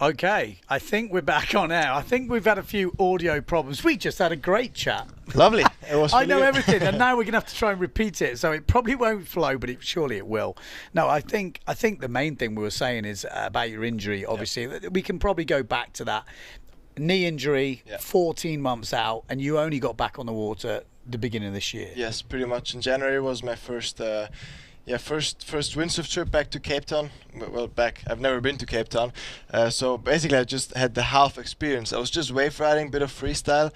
Okay, I think we're back on air. I think we've had a few audio problems. We just had a great chat. Lovely. It was I know everything, and now we're going to have to try and repeat it. So it probably won't flow, but surely it will. No, I think the main thing we were saying is about your injury. Obviously, we can probably go back to that knee injury, 14 months out, and you only got back on the water the beginning of this year. Yes, pretty much. In January was my first windsurf trip back to Cape Town. Well, I've never been to Cape Town. So basically I just had the half experience. I was just wave riding, bit of freestyle.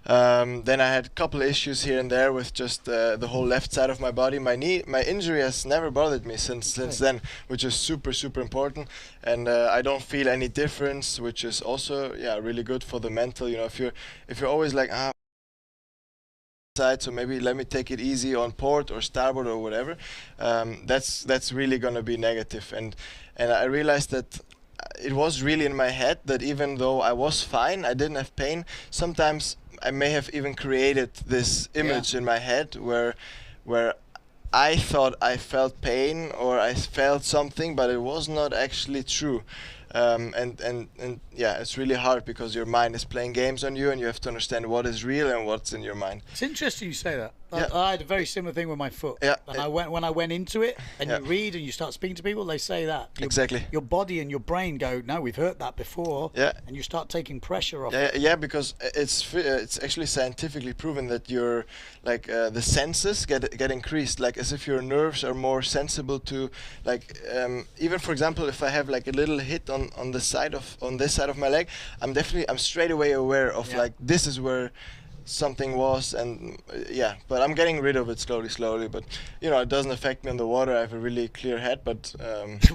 Then I had a couple of issues here and there with just the whole left side of my body. My injury has never bothered me since then, which is super important. And I don't feel any difference, which is also really good for the mental. You know, if you're always like side, so maybe let me take it easy on port or starboard or whatever, that's really gonna be negative. And I realized that it was really in my head that even though I was fine, I didn't have pain, sometimes I may have even created this image in my head where I thought I felt pain or I felt something, but it was not actually true. And it's really hard because your mind is playing games on you, and you have to understand what is real and what's in your mind. It's interesting you say that. I had a very similar thing with my foot. Yeah. And when I went into it, and you read and you start speaking to people, they say that. Exactly. Your body and your brain go, no, we've heard that before. Yeah. And you start taking pressure off. Yeah, because it's actually scientifically proven that your the senses get increased, like as if your nerves are more sensible to even for example, if I have like a little hit on this side of my leg, I'm straight away aware of this is where something was, and but I'm getting rid of it slowly, but you know, it doesn't affect me on the water. I have a really clear head, but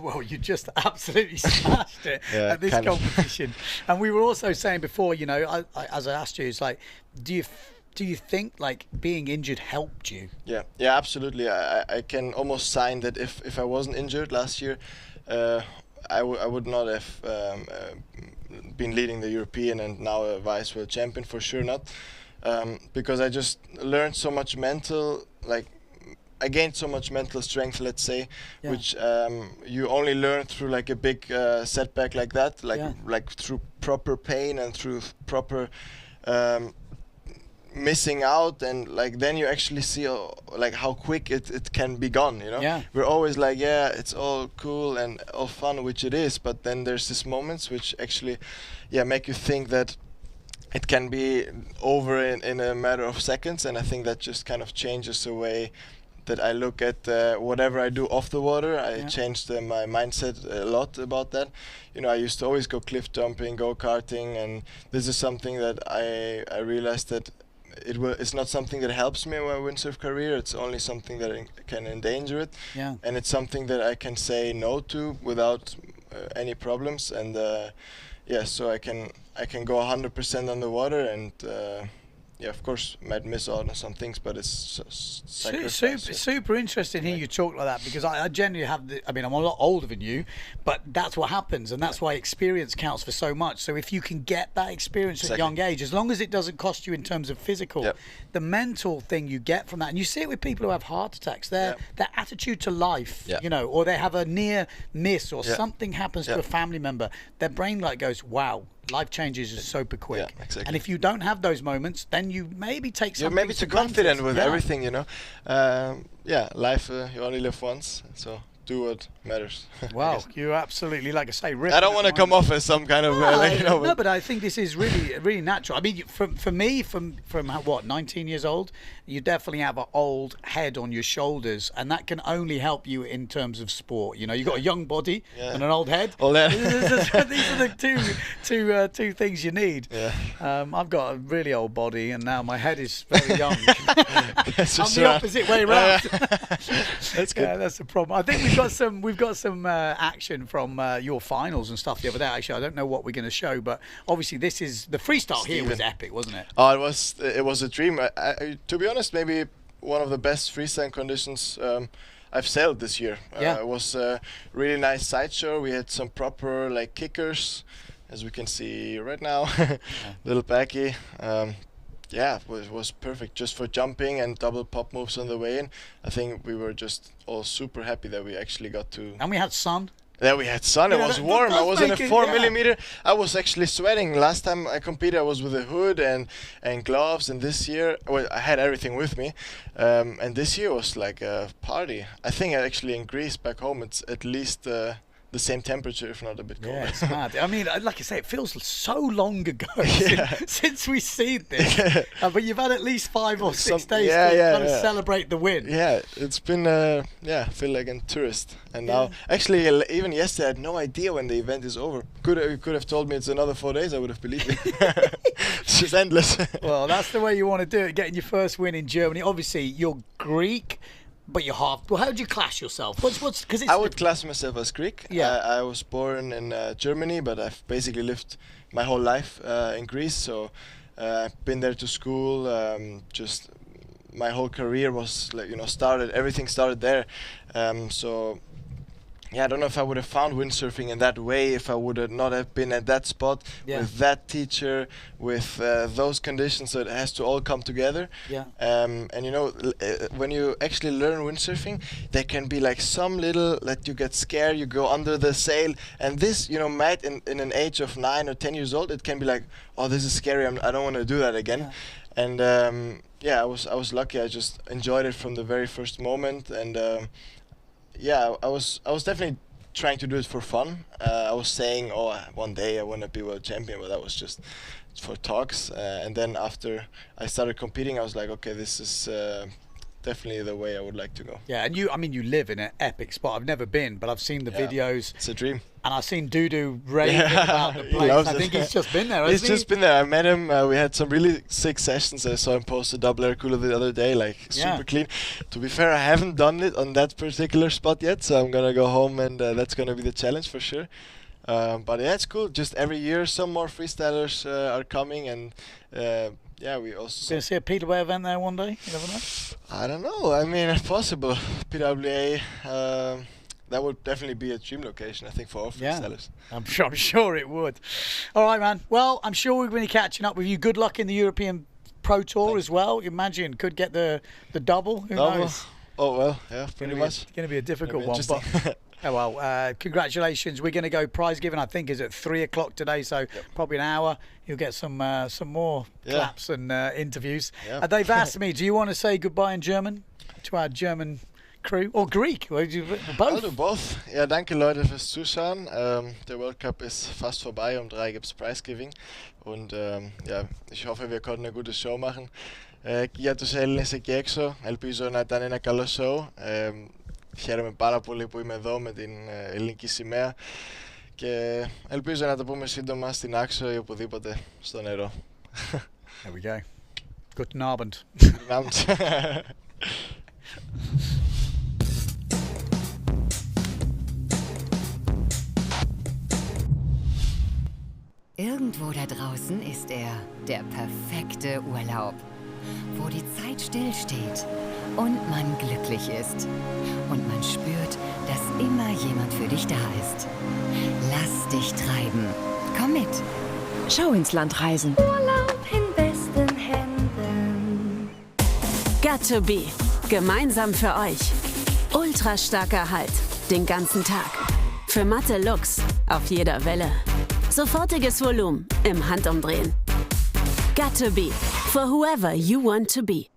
well, you just absolutely smashed it at this competition. And we were also saying before, you know, as I asked you, it's like, do you think like being injured helped you? Yeah, absolutely. I can almost sign that if I wasn't injured last year, I would not have been leading the European and now a vice world champion, for sure not. Because I just learned so much I gained so much mental strength, let's say, which you only learn through like a big setback like that, like through proper pain and through proper missing out, and like then you actually see how quick it can be gone, you know. We're always like, it's all cool and all fun, which it is, but then there's these moments which actually make you think that it can be over in a matter of seconds. And I think that just kind of changes the way that I look at whatever I do off the water. I changed my mindset a lot about that. You know, I used to always go cliff jumping, go-karting, and this is something that I realized that it's not something that helps me in my windsurf career. It's only something that can endanger it. And it's something that I can say no to without any problems. And so I can go 100% on the water, and of course might miss out on some things, but it's super interesting hearing you talk like that, because I genuinely have I'm a lot older than you, but that's what happens, and that's why experience counts for so much. So if you can get that experience at a young age, as long as it doesn't cost you in terms of physical, the mental thing you get from that, and you see it with people who have heart attacks, their attitude to life, you know, or they have a near miss or something happens to a family member, their brain goes, wow, life changes is super quick. And if you don't have those moments, then you maybe take something. You're maybe too confident with everything, you know. Life you only live once, so do what matters. Wow, you absolutely, like I say, I don't want to come off as some kind of no, but I think this is really natural. I mean, for me, from what, 19 years old, you definitely have an old head on your shoulders, and that can only help you in terms of sport. You know, you've got a young body and an old head. These are the two things you need. I've got a really old body, and now my head is very young. I'm the opposite way around. That's good. Yeah, that's the problem. I think we've got some action from your finals and stuff the other day. Actually, I don't know what we're going to show, but obviously this is the freestyle. Here was epic, wasn't it? Oh, it was a dream. To be honest, maybe one of the best freestyle conditions I've sailed this year. It was a really nice sideshow. We had some proper kickers, as we can see right now. Little packy. It was perfect just for jumping and double pop moves on the way in. I think we were just all super happy that we actually got to. And we had sun. Yeah, we had sun. It was warm. I was in a 4 millimeter. I was actually sweating. Last time I competed, I was with a hood and gloves. And this year, well, I had everything with me. And this year was like a party. I think actually in Greece back home, it's at least the same temperature, if not a bit colder. Yeah, it's mad. I mean, like I say, it feels so long ago since we seen this. But you've had at least 5 or 6 days to celebrate the win. Yeah, it's been, I feel like a tourist. And now, actually, even yesterday, I had no idea when the event is over. You could have told me it's another 4 days, I would have believed it. It's just endless. Well, that's the way you want to do it, getting your first win in Germany. Obviously, you're Greek. But you're half. Well, how do you class yourself? Because I would class myself as Greek. Yeah. I was born in Germany, but I've basically lived my whole life in Greece. So I've been there to school. Just my whole career was like, everything started there. I don't know if I would have found windsurfing in that way if I would have not have been at that spot with that teacher, with those conditions. So it has to all come together. Yeah. When you actually learn windsurfing, there can be like some little that you get scared, you go under the sail, and this, might in an age of 9 or 10 years old, it can be like, oh, this is scary. I don't want to do that again. Yeah. And I was lucky. I just enjoyed it from the very first moment, and. I was definitely trying to do it for fun. I was saying, one day I want to be world champion, but that was just for talks. And then after I started competing, I was like, okay, this is definitely the way I would like to go. Yeah, and you live in an epic spot. I've never been, but I've seen the videos. It's a dream. And I've seen Dudu raving about the place. I think he's just been there, hasn't he? He's just been there. I met him. We had some really sick sessions. I saw him post a double air cooler the other day, super clean. To be fair, I haven't done it on that particular spot yet, so I'm going to go home and that's going to be the challenge for sure. But yeah, it's cool. Just every year some more freestylers are coming, and we also... Going to see a PWA event there one day? You never know? I don't know. I mean, if possible. PWA... that would definitely be a dream location, I think, for all freestylers. I'm sure it would. All right, man. Well, I'm sure we're going to be catching up with you. Good luck in the European Pro Tour as well. Imagine, could get the double. Who knows? Oh, well, yeah, pretty much. It's going to be a difficult one. But congratulations. We're going to go prize giving, I think, is at 3 o'clock today, so probably an hour. You'll get some more claps and interviews. Yeah. They've asked me, do you want to say goodbye in German to our German crew or Greek? Both? I'll do both. Ja, danke Leute fürs Zuschauen. Der World Cup ist fast vorbei. Um 3 gibt's Prize-Giving. Und ich hoffe, wir konnten eine gute show machen. Για τους Έλληνες εκεί έξω, ελπίζω να ήταν ένα καλό show. Χαίρομαι πάρα πολύ που είμαι εδώ με την ελληνική σημαία και ελπίζω να το πούμε σύντομα στην Άξο ή οπουδήποτε στο νερό. There we go. Guten Abend. Guten Abend. Irgendwo da draußen ist er, der perfekte Urlaub, wo die Zeit stillsteht und man glücklich ist und man spürt, dass immer jemand für dich da ist. Lass dich treiben. Komm mit. Schauinslandreisen. Urlaub in besten Händen. Got to be. Gemeinsam für euch. Ultra starker Halt. Den ganzen Tag. Für matte Looks. Auf jeder Welle. Sofortiges Volumen im Handumdrehen. Got to be. For whoever you want to be.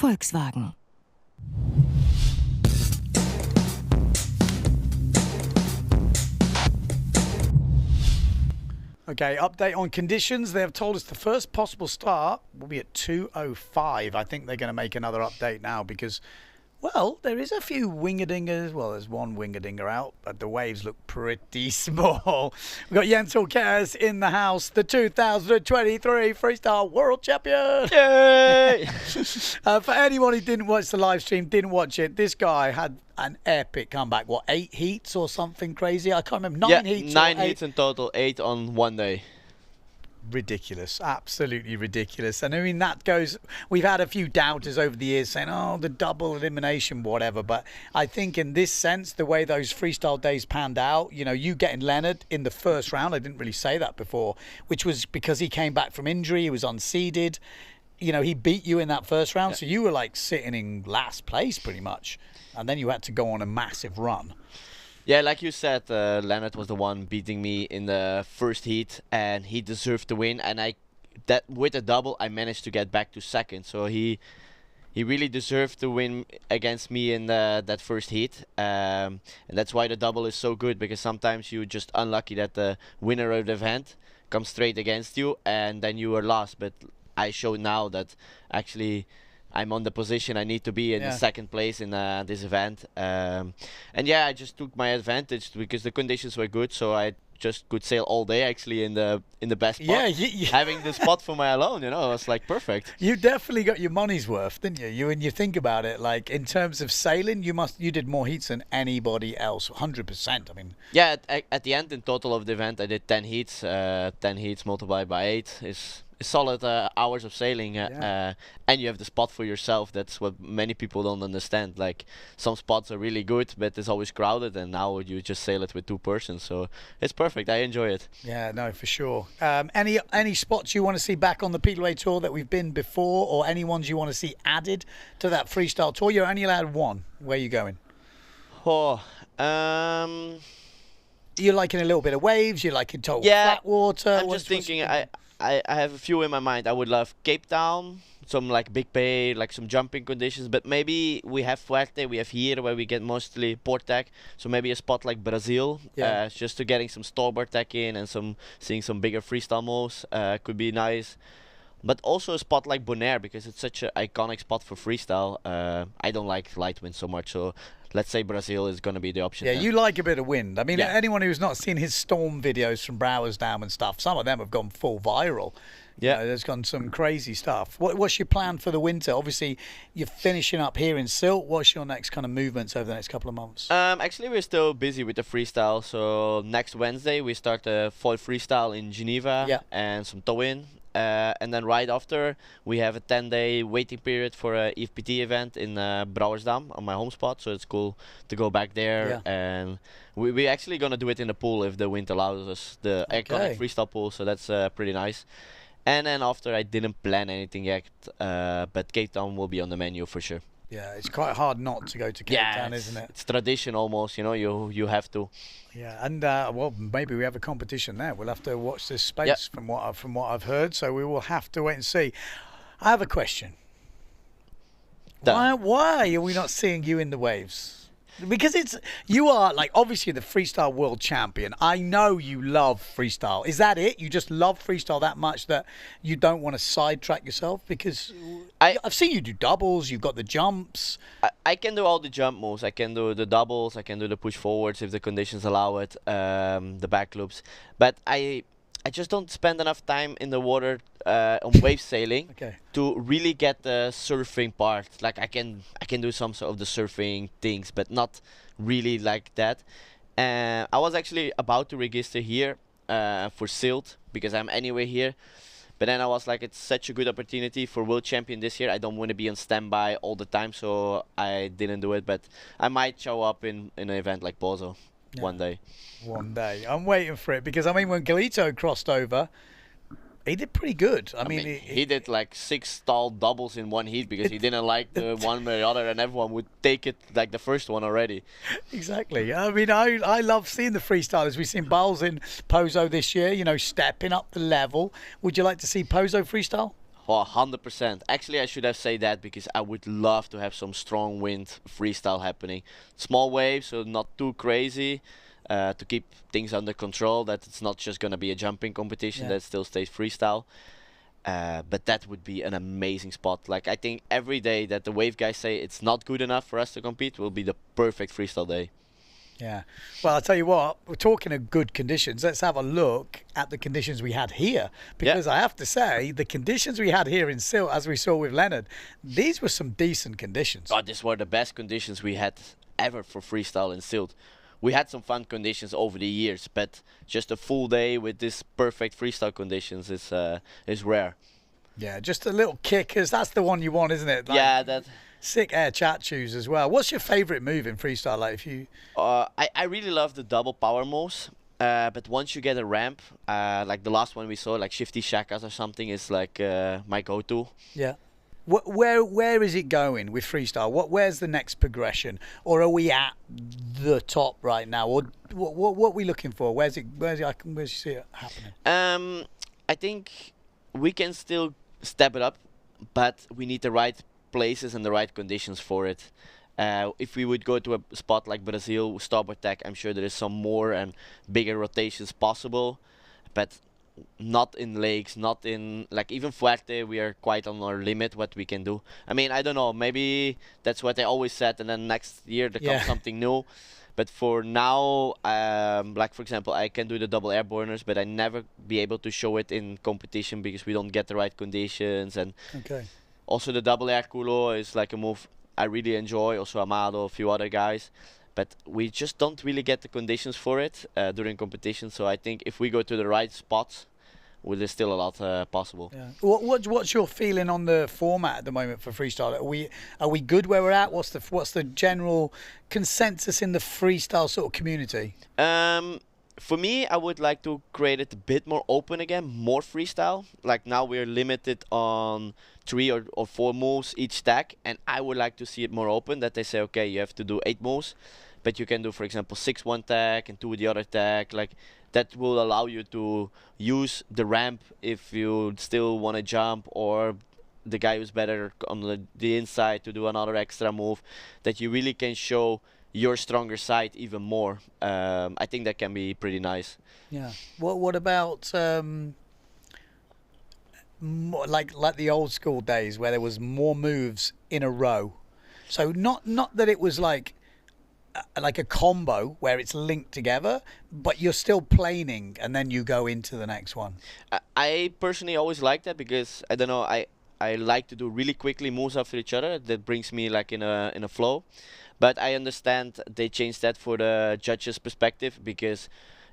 Volkswagen. Okay, update on conditions. They have told us the first possible start will be at 2:05. I think they're going to make another update now because, well, there is a few wingerdingers. Well, there's one wingerdinger out, but the waves look pretty small. We've got Jens Hulkers in the house, the 2023 Freestyle World Champion. Yay! For anyone who didn't watch the live stream, didn't watch it, this guy had an epic comeback. What, 8 heats or something crazy? I can't remember. 9 heats. 9 heats in total, 8 on one day. Ridiculous, absolutely ridiculous. And I mean, that goes, we've had a few doubters over the years saying, oh, the double elimination, whatever, but I think in this sense, the way those freestyle days panned out, you know, you getting Leonard in the first round, I didn't really say that before, which was because he came back from injury, he was unseeded, you know, he beat you in that first round, so you were like sitting in last place pretty much, and then you had to go on a massive run. Yeah, like you said, Leonard was the one beating me in the first heat, and he deserved to win. And with a double, I managed to get back to second. So he really deserved to win against me in that first heat, and that's why the double is so good, because sometimes you're just unlucky that the winner of the event comes straight against you, and then you are lost. But I showed now that actually I'm on the position I need to be in the second place in this event, and yeah, I just took my advantage because the conditions were good, so I just could sail all day actually in the best spot. Yeah, having the spot for my alone, you know, it was like perfect. You definitely got your money's worth, didn't you? When you think about it, like in terms of sailing, you did more heats than anybody else, 100%. I mean, yeah, at the end in total of the event, I did 10 heats. 10 heats multiplied by 8 is solid hours of sailing, and you have the spot for yourself. That's what many people don't understand. Like, some spots are really good, but it's always crowded, and now you just sail it with 2 persons, so it's perfect. I enjoy it. Yeah, no, for sure. Any spots you want to see back on the Peelaway Tour that we've been before, or any ones you want to see added to that freestyle tour? You're only allowed one. Where are you going? You're liking a little bit of waves, you're liking total flat water? I'm just thinking, I have a few in my mind. I would love Cape Town, some like big bay, like some jumping conditions, but maybe we have Fuerte, we have here where we get mostly port tack, so maybe a spot like Brazil, just to getting some starboard tack in and seeing some bigger freestyle moves could be nice. But also a spot like Bonaire, because it's such an iconic spot for freestyle. I don't like light wind so much, so let's say Brazil is going to be the option. Yeah, you like a bit of wind. I mean, anyone who's not seen his storm videos from Browers Dam and stuff, some of them have gone full viral. Yeah, there's gone some crazy stuff. What's your plan for the winter? Obviously, you're finishing up here in Sylt. What's your next kind of movements over the next couple of months? Actually, we're still busy with the freestyle. So next Wednesday, we start a foil freestyle in Geneva and some tow-in. And then right after, we have a 10-day waiting period for a EFPT event in Brouwersdam on my home spot, so it's cool to go back there. And we're actually going to do it in the pool if the wind allows us, the iconic freestyle pool, so that's pretty nice. And then after, I didn't plan anything yet, but Cape Town will be on the menu for sure. Yeah, it's quite hard not to go to Cape Town, isn't it? It's tradition almost, you know, you have to. Yeah, and well, maybe we have a competition there. We'll have to watch this space from what I've heard, so we will have to wait and see. I have a question. Why are we not seeing you in the waves? Because you are like obviously the freestyle world champion. I know you love freestyle. Is that it? You just love freestyle that much that you don't want to sidetrack yourself? Because I've seen you do doubles. You've got the jumps. I can do all the jump moves. I can do the doubles. I can do the push forwards if the conditions allow it. The back loops. But I just don't spend enough time in the water on wave sailing to really get the surfing part. Like I can do some sort of the surfing things, but not really like that. I was actually about to register here for Sylt because I'm anyway here. But then I was like, it's such a good opportunity for world champion this year. I don't want to be on standby all the time, so I didn't do it. But I might show up in an event like Bozo. One day. I'm waiting for it because I mean when Galito crossed over, he did pretty good. I mean he did like 6 stall doubles in one heat because he didn't like the one or the other, and everyone would take it like the first one already. Exactly. I mean I love seeing the freestylers. We've seen Bowles in Pozo this year, you know, stepping up the level. Would you like to see Pozo freestyle? Oh, 100%. Actually, I should have said that because I would love to have some strong wind freestyle happening. Small waves, so not too crazy, to keep things under control, that it's not just going to be a jumping competition, that still stays freestyle. But that would be an amazing spot. Like, I think every day that the wave guys say it's not good enough for us to compete will be the perfect freestyle day. Yeah. Well, I'll tell you what, we're talking of good conditions. Let's have a look at the conditions we had here. Because I have to say, the conditions we had here in Sylt, as we saw with Leonard, these were some decent conditions. Oh, these were the best conditions we had ever for freestyle in Sylt. We had some fun conditions over the years, but just a full day with this perfect freestyle conditions is rare. Yeah, just a little kickers. That's the one you want, isn't it? Like, yeah, that... Sick air chat shoes as well. What's your favourite move in freestyle? Like, if you, I really love the double power moves. But once you get a ramp, like the last one we saw, like shifty shakas or something, is like my go-to. Yeah. Where is it going with freestyle? Where's the next progression? Or are we at the top right now? Or what are we looking for? Where's you see it happening? I think we can still step it up, but we need the right places and the right conditions for it. If we would go to a spot like Brazil, starboard tack, I'm sure there is some more and bigger rotations possible, but not in lakes, not in, like, even Fuerte, we are quite on our limit what we can do. I mean, I don't know, maybe that's what I always said, and then next year there comes something new. But for now, like for example, I can do the double airborners, but I never be able to show it in competition because we don't get the right conditions. And also the double air culo is like a move I really enjoy, also Amado, a few other guys. But we just don't really get the conditions for it during competition. So I think if we go to the right spots, well, there's still a lot possible. Yeah. What's your feeling on the format at the moment for freestyle? Are we good where we're at? What's the general consensus in the freestyle sort of community? For me, I would like to create it a bit more open again, more freestyle. Like now we're limited on 3 or 4 moves each stack, and I would like to see it more open, that they say, okay, you have to do 8 moves, but you can do, for example, 6 one tag and 2 the other tag. Like that will allow you to use the ramp if you still want to jump, or the guy who's better on the inside to do another extra move, that you really can show your stronger side even more. I think that can be pretty nice. Yeah. What about like the old school days where there was more moves in a row? So not that it was like a combo where it's linked together, but you're still planing and then you go into the next one. I personally always like that because I don't know, I like to do really quickly moves after each other. That brings me like in a flow. But I understand they changed that for the judges' perspective, because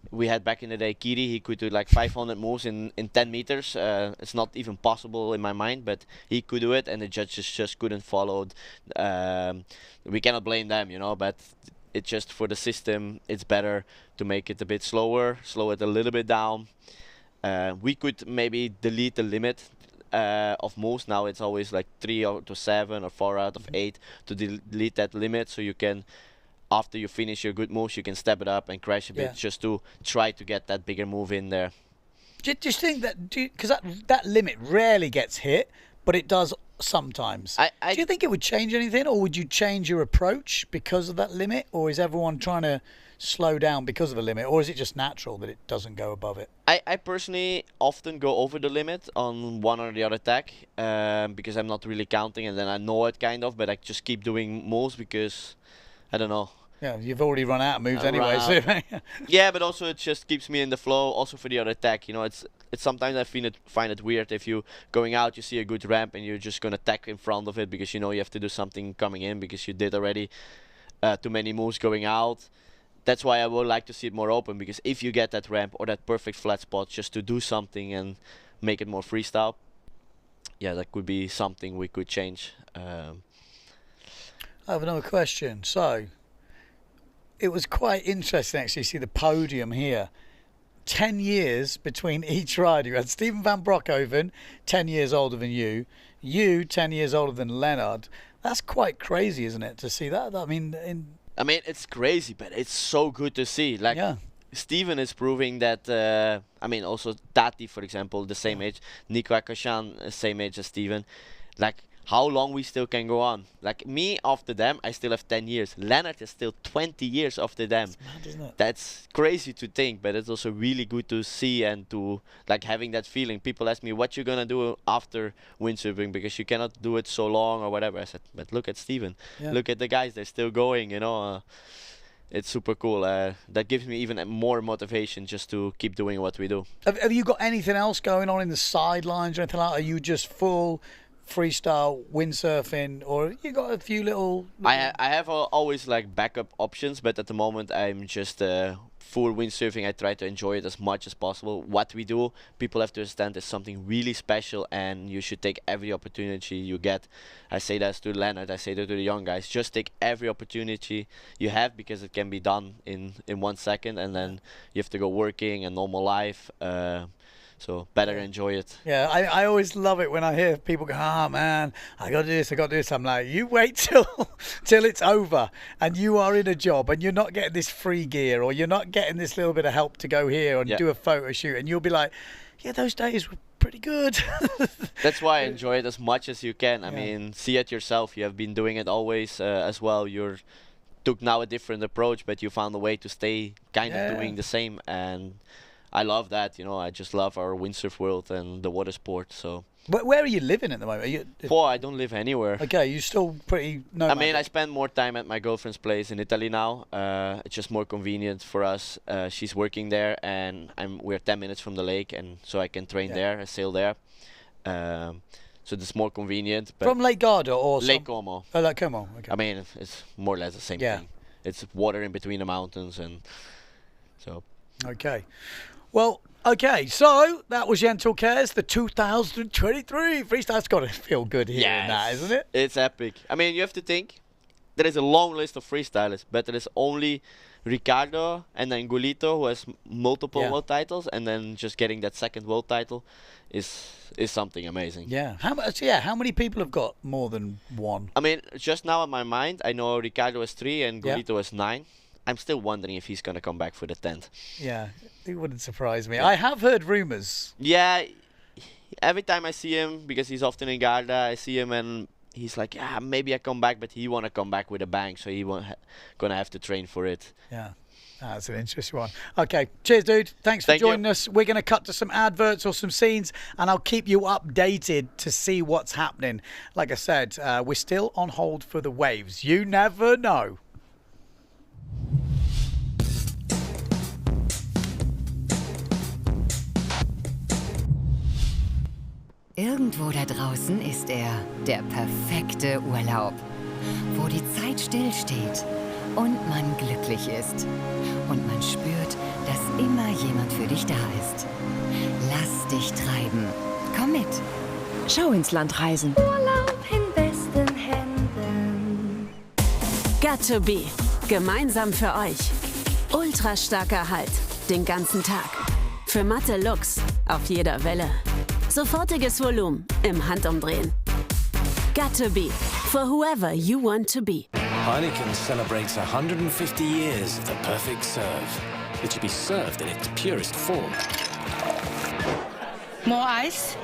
we had back in the day Kiri, he could do like 500 moves in 10 meters. It's not even possible in my mind, but he could do it, and the judges just couldn't follow. We cannot blame them, you know, but it's just for the system, it's better to make it a bit slower, slow it a little bit down. We could maybe delete the limit of moves. Now it's always like 3 out of 7 or 4 out of 8 to delete that limit, so you can, after you finish your good moves, you can step it up and crash a bit, just to try to get that bigger move in there. Do you think that, because that limit rarely gets hit, but it does sometimes. Do you think it would change anything, or would you change your approach because of that limit, or is everyone trying to slow down because of the limit, or is it just natural that it doesn't go above it? I personally often go over the limit on one or the other tag, because I'm not really counting, and then I know it kind of, but I just keep doing moves because I don't know. Yeah, you've already run out of moves anyway. So yeah, but also it just keeps me in the flow. Also for the other tag, you know, it's sometimes I find it weird if you going out, you see a good ramp, and you're just gonna tag in front of it because you know you have to do something coming in because you did already too many moves going out. That's why I would like to see it more open, because if you get that ramp or that perfect flat spot just to do something and make it more freestyle, yeah, that could be something we could change. I have another question. So it was quite interesting actually to see the podium here. 10 years between each rider. You had Steven van Broekhoven, 10 years older than you. You, 10 years older than Leonard. That's quite crazy, isn't it, to see that? I mean, it's crazy, but it's so good to see. Like, Steven is proving that, I mean, also Tati, for example, the same age, Nico Akashan, same age as Steven, like, how long we still can go on. Like, me, after them, I still have 10 years. Leonard is still 20 years after them. That's mad, isn't it? That's crazy to think, but it's also really good to see and to, like, having that feeling. People ask me, what you gonna do after windsurfing, because you cannot do it so long or whatever. I said, but look at Steven. Yeah. Look at the guys, they're still going, you know. It's super cool. That gives me even more motivation just to keep doing what we do. Have you got anything else going on in the sidelines or anything like that? Are you just full freestyle windsurfing, or you got a few little... I have always like backup options, but at the moment I'm just full windsurfing. I try to enjoy it as much as possible. What we do, people have to understand, is something really special, and you should take every opportunity you get. I say that to Leonard, I say that to the young guys. Just take every opportunity you have, because it can be done in 1 second, and then you have to go working and normal life. So better enjoy it. Yeah, I always love it when I hear people go, "Ah, man, I got to do this, I got to do this." I'm like, you wait till it's over and you are in a job and you're not getting this free gear, or you're not getting this little bit of help to go here and do a photo shoot, and you'll be like, yeah, those days were pretty good. That's why I enjoy it as much as you can. I mean, see it yourself. You have been doing it always as well. You're took now a different approach, but you found a way to stay kind of doing the same, and I love that, you know. I just love our Windsurf world and the water sport. So. Where are you living at the moment? I don't live anywhere. Okay, you're still pretty nomadic. I mean, I spend more time at my girlfriend's place in Italy now. It's just more convenient for us. She's working there, and we're 10 minutes from the lake, and so I can train there. I sail there. So it's more convenient. But from Lake Garda or Lake Como. Oh, Lake Como. Okay. I mean, it's more or less the same thing. It's water in between the mountains, and so. Okay. Well, okay, so that was Gentle Cares, the 2023 freestyle. It's got to feel good hearing that, isn't it? It's epic. I mean, you have to think, there is a long list of freestylers, but there is only Ricardo and then Gulito, who has multiple world titles, and then just getting that second world title is something amazing. Yeah. How many people have got more than one? I mean, just now in my mind, I know Ricardo has 3 and Gulito has 9. I'm still wondering if he's going to come back for the 10th. Yeah, it wouldn't surprise me. I have heard rumours. Yeah, every time I see him, because he's often in Garda, I see him and he's like, yeah, maybe I come back, but he want to come back with a bang, so he going to have to train for it. Yeah, that's an interesting one. Okay, cheers, dude. Thanks for joining us. We're going to cut to some adverts or some scenes, and I'll keep you updated to see what's happening. Like I said, we're still on hold for the waves. You never know. Irgendwo da draußen ist er, der perfekte Urlaub, wo die Zeit stillsteht und man glücklich ist und man spürt, dass immer jemand für dich da ist. Lass dich treiben. Komm mit. Schauinslandreisen. Urlaub in besten Händen. Got to be. Gemeinsam für euch. Ultra starker Halt. Den ganzen Tag. Für matte Looks. Auf jeder Welle. Sofortiges Volumen im Handumdrehen. Got to be. For whoever you want to be. Heineken celebrates 150 years of the perfect serve. It should be served in its purest form. More ice?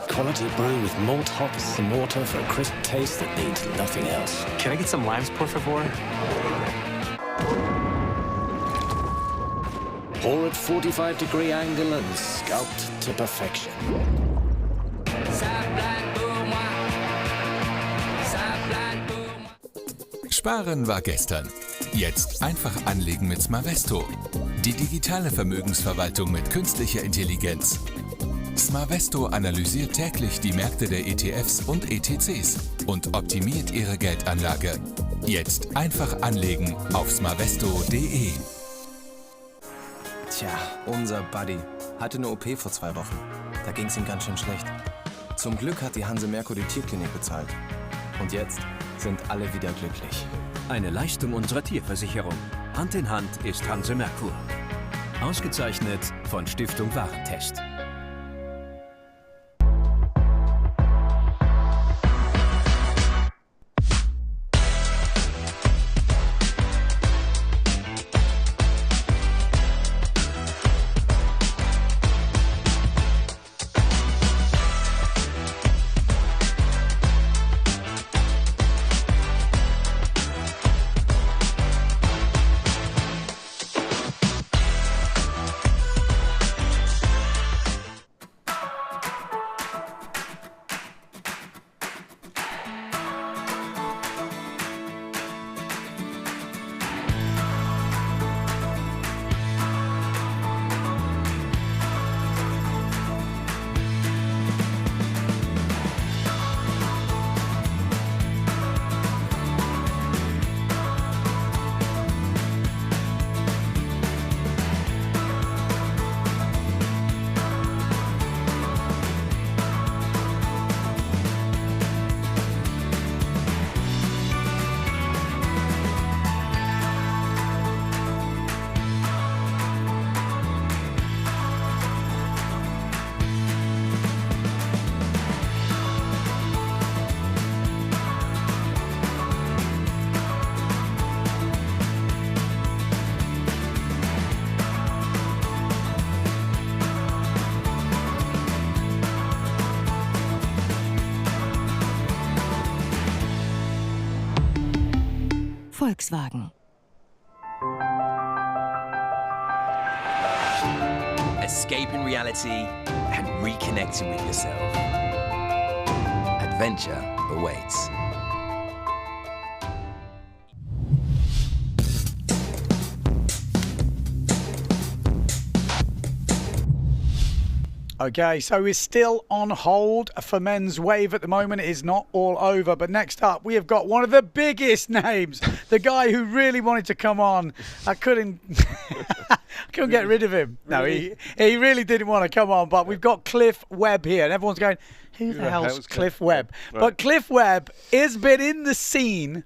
Quality brew with malt hops and water for a crisp taste that needs nothing else. Can I get some limes, por favor? Pour at 45-degree angle and sculpt to perfection. Sparen war gestern. Jetzt einfach anlegen mit Smarvesto. Die digitale Vermögensverwaltung mit künstlicher Intelligenz. Smarvesto analysiert täglich die Märkte der ETFs und ETCs und optimiert Ihre Geldanlage. Jetzt einfach anlegen auf smarvesto.de. Tja, unser Buddy hatte eine OP vor 2 Wochen. Da ging's ihm ganz schön schlecht. Zum Glück hat die Hanse Merkur die Tierklinik bezahlt. Und jetzt sind alle wieder glücklich. Eine Leistung unserer Tierversicherung. Hand in Hand ist Hanse Merkur. Ausgezeichnet von Stiftung Warentest. Volkswagen. Escaping reality and reconnecting with yourself. Adventure awaits. Okay, so we're still on hold for men's wave at the moment. It is not all over. But next up, we have got one of the biggest names, the guy who really wanted to come on. I couldn't get rid of him. No, he really didn't want to come on. But we've got Cliff Webb here, and everyone's going, who the hell's Cliff Webb? Right. But Cliff Webb has been in the scene.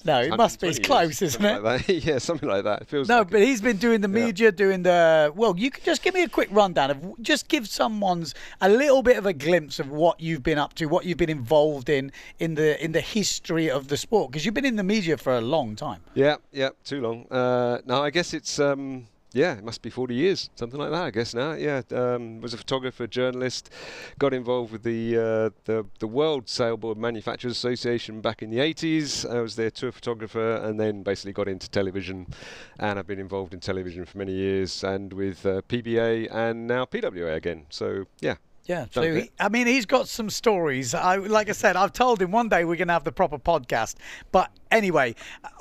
No, it must be. It's close, isn't it? Like yeah, something like that. It feels no, like but he's been doing the media, doing the... Well, you can just give me a quick rundown of... Just give someone's a little bit of a glimpse of what you've been up to, what you've been involved in the history of the sport. Because you've been in the media for a long time. Yeah, too long. No, I guess it's... yeah, it must be 40 years, something like that, I guess now. Yeah, was a photographer, journalist, got involved with the World Sailboard Manufacturers Association back in the 80s. I was their tour photographer, and then basically got into television, and I've been involved in television for many years, and with PBA and now PWA again. So yeah. Yeah, so he's got some stories. Like I said, I've told him one day we're going to have the proper podcast. But anyway,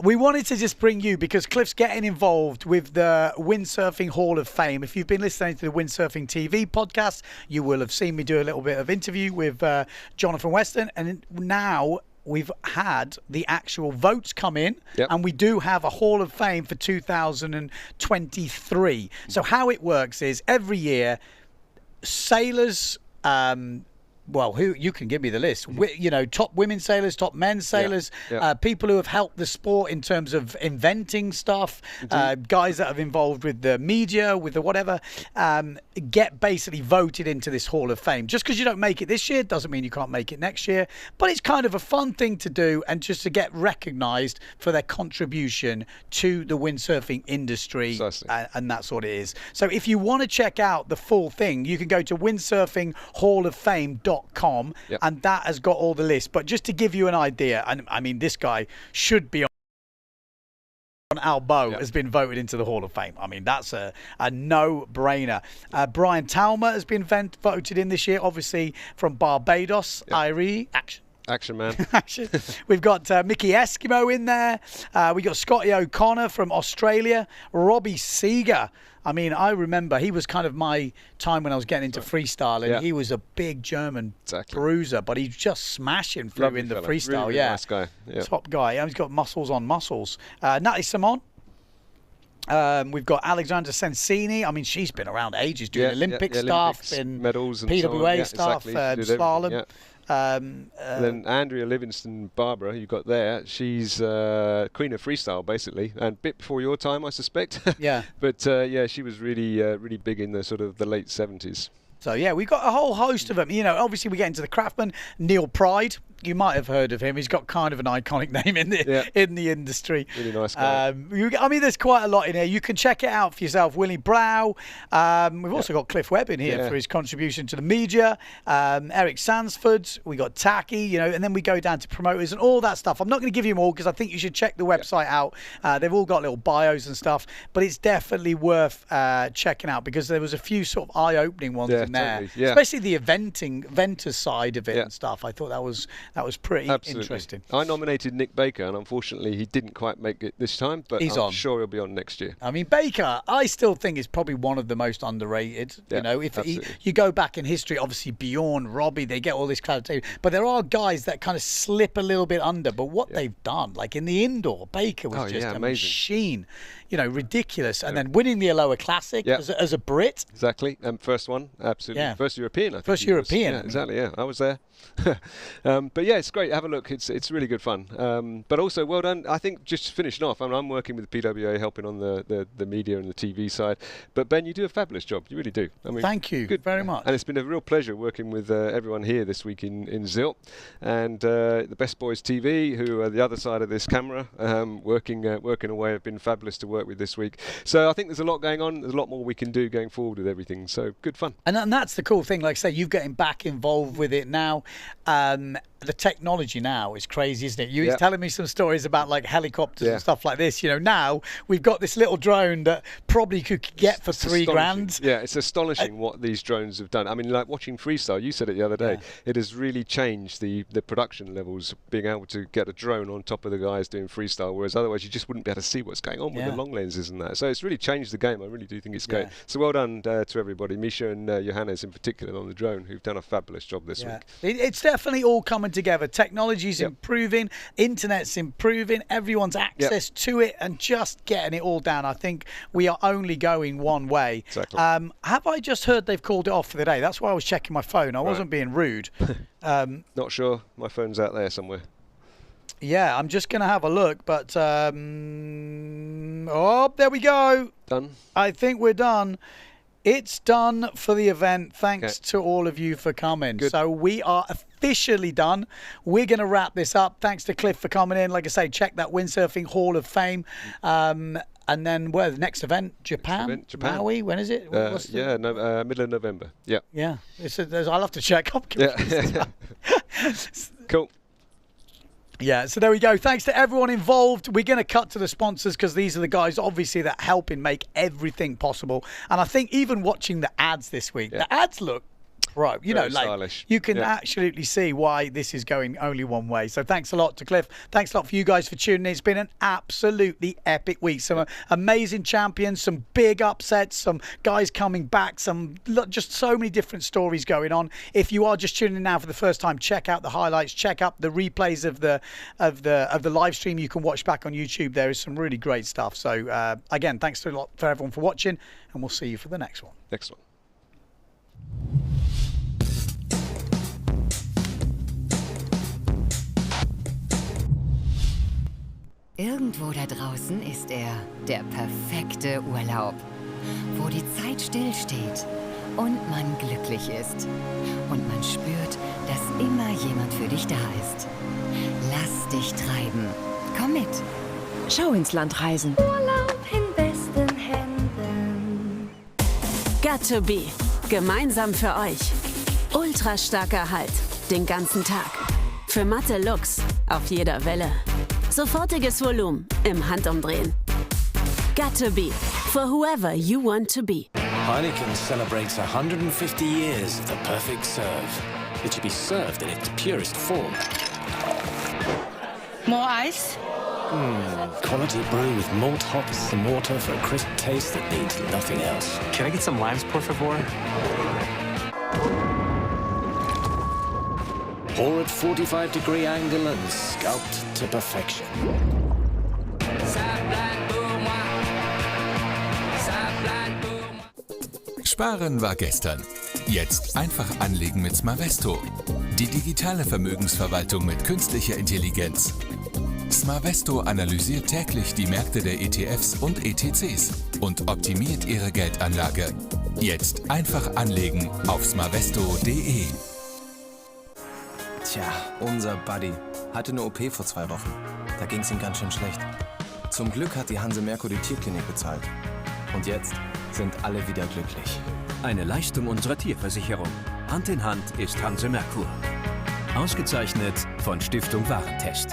we wanted to just bring you because Cliff's getting involved with the Windsurfing Hall of Fame. If you've been listening to the Windsurfing TV podcast, you will have seen me do a little bit of interview with Jonathan Weston. And now we've had the actual votes come in, and we do have a Hall of Fame for 2023. So how it works is every year, sailors, who you can give me the list, top women sailors, top men sailors, people who have helped the sport in terms of inventing stuff, guys that have involved with the media, with the whatever, get basically voted into this Hall of Fame. Just because you don't make it this year doesn't mean you can't make it next year, but it's kind of a fun thing to do and just to get recognised for their contribution to the windsurfing industry, and that's what it is. So if you want to check out the full thing, you can go to windsurfinghalloffame.com, and that has got all the lists. But just to give you an idea, and I mean, this guy should be on our boat, has been voted into the Hall of Fame. I mean, that's a no-brainer. Brian Talma has been voted in this year, obviously from Barbados. Irie, Action man. Action. We've got Mickey Eskimo in there. We got Scotty O'Connor from Australia. Robbie Seeger. I mean, I remember he was kind of my time when I was getting into freestyle, and he was a big German bruiser, but he's just smashing through in the freestyle. Really nice guy. Top guy. And he's got muscles on muscles. Natalie Simon. We've got Alexandra Sensini. I mean, she's been around ages doing Olympic stuff, in medals and PWA stuff, slalom. Then Andrea Livingston Barbara, you got there. She's queen of freestyle, basically, and a bit before your time, I suspect. But she was really big in the sort of the late 70s. So yeah, we've got a whole host of them. Obviously we get into the craftsman. Neil Pride, you might have heard of him. He's got kind of an iconic name in the industry. Really nice guy. I mean, there's quite a lot in here. You can check it out for yourself. Willie Brow. We've also got Cliff Webb in here for his contribution to the media. Eric Sansford. We got Taki. And then we go down to promoters and all that stuff. I'm not going to give you them all because I think you should check the website out. They've all got little bios and stuff, but it's definitely worth checking out because there was a few sort of eye-opening ones in there, especially the eventer side of it and stuff. I thought that was pretty interesting. I nominated Nick Baker, and unfortunately he didn't quite make it this time, but I'm sure he'll be on next year. I mean, Baker, I still think is probably one of the most underrated. If you go back in history, obviously Bjorn, Robbie, they get all this credibility, but there are guys that kind of slip a little bit under. But what they've done, like in the indoor, Baker was just a machine. Ridiculous. And then winning the Aloha Classic as a Brit. Exactly. First one, absolutely. First European, I think. First European. Exactly, I was there. But yeah, it's great. Have a look. It's really good fun. But also, well done. I think just finishing off, I'm working with the PWA, helping on the media and the TV side. But Ben, you do a fabulous job. You really do. I mean, thank you very much. And it's been a real pleasure working with everyone here this week in Sylt, and the Best Boys TV, who are the other side of this camera, working away, have been fabulous to work with this week. So I think there's a lot going on. There's a lot more we can do going forward with everything. So good fun. And that's the cool thing. Like I say, you're getting back involved with it now. the technology now is crazy, isn't it? You were telling me some stories about like helicopters and stuff like this. You know, now we've got this little drone that probably could get for $3,000. Yeah, it's astonishing what these drones have done. I mean, like watching freestyle, you said it the other day, it has really changed the production levels, being able to get a drone on top of the guys doing freestyle, whereas otherwise you just wouldn't be able to see what's going on with the long lenses and that. So it's really changed the game. I really do think it's great. So well done to everybody, Misha and Johannes in particular on the drone, who've done a fabulous job this week. It's definitely all coming together. Technology's improving, internet's improving, everyone's access to it, and just getting it all down. I think we are only going one way. Exactly. Have I just heard they've called it off for the day? That's why I was checking my phone. I wasn't being rude. Not sure. My phone's out there somewhere. Yeah, I'm just going to have a look, but oh, there we go. Done. I think we're done. It's done for the event. Thanks to all of you for coming. Good. So we are officially done. We're going to wrap this up. Thanks to Cliff for coming in. Like I say, check that Windsurfing Hall of Fame. And then, the next event? Japan? Maui? When is it? Middle of November. Yeah. Yeah. I'll have to check. I'm confused. Cool. Yeah, so there we go. Thanks to everyone involved. We're going to cut to the sponsors because these are the guys, obviously, that help in make everything possible. And I think even watching the ads this week, the ads look pro. You know, like stylish. You can absolutely see why this is going only one way. So thanks a lot to Cliff. Thanks a lot for you guys for tuning in. It's been an absolutely epic week. Some amazing champions, some big upsets, some guys coming back, just so many different stories going on. If you are just tuning in now for the first time, check out the highlights, check out the replays of the live stream you can watch back on YouTube. There is some really great stuff. So again, thanks a lot for everyone for watching, and we'll see you for the next one. Next one. Irgendwo da draußen ist er, der perfekte Urlaub, wo die Zeit stillsteht und man glücklich ist und man spürt, dass immer jemand für dich da ist. Lass dich treiben. Komm mit. Schauinslandreisen. Urlaub in besten Händen. Got to be. Gemeinsam für euch. Ultra starker Halt. Den ganzen Tag. Für matte Looks. Auf jeder Welle. Sofortiges Volumen im Handumdrehen. Got to be. For whoever you want to be. Heineken celebrates 150 years of the perfect serve. It should be served in its purest form. More ice? Quality brew with malt hops and water for a crisp taste that needs nothing else. Can I get some limes, por favor? Pour at 45-degree angle and sculpt to perfection. Sparen war gestern. Jetzt einfach anlegen mit Smarvesto. Die digitale Vermögensverwaltung mit künstlicher Intelligenz. Smarvesto analysiert täglich die Märkte der ETFs und ETCs und optimiert Ihre Geldanlage. Jetzt einfach anlegen auf smarvesto.de. Tja, unser Buddy hatte eine OP vor 2 Wochen. Da ging's ihm ganz schön schlecht. Zum Glück hat die Hanse Merkur die Tierklinik bezahlt. Und jetzt sind alle wieder glücklich. Eine Leistung unserer Tierversicherung. Hand in Hand ist Hanse Merkur. Ausgezeichnet von Stiftung Warentest.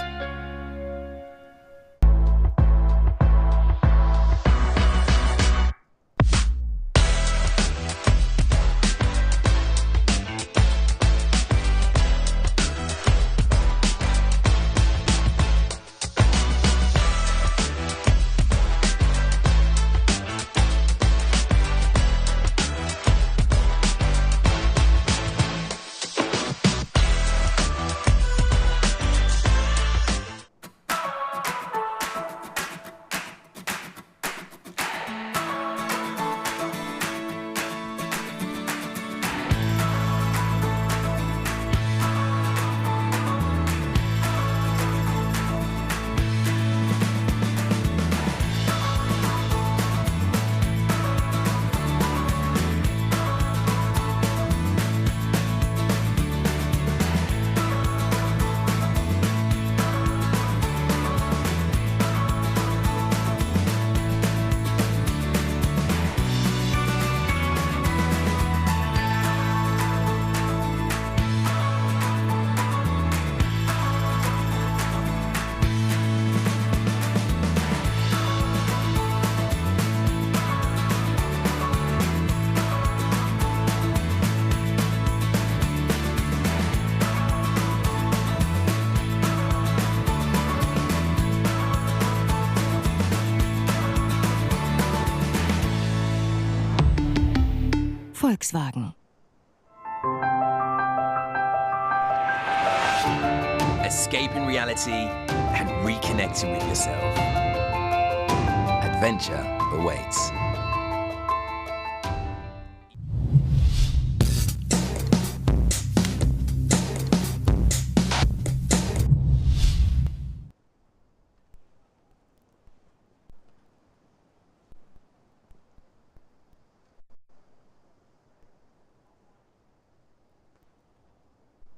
Volkswagen. Escaping reality and reconnecting with yourself. Adventure awaits.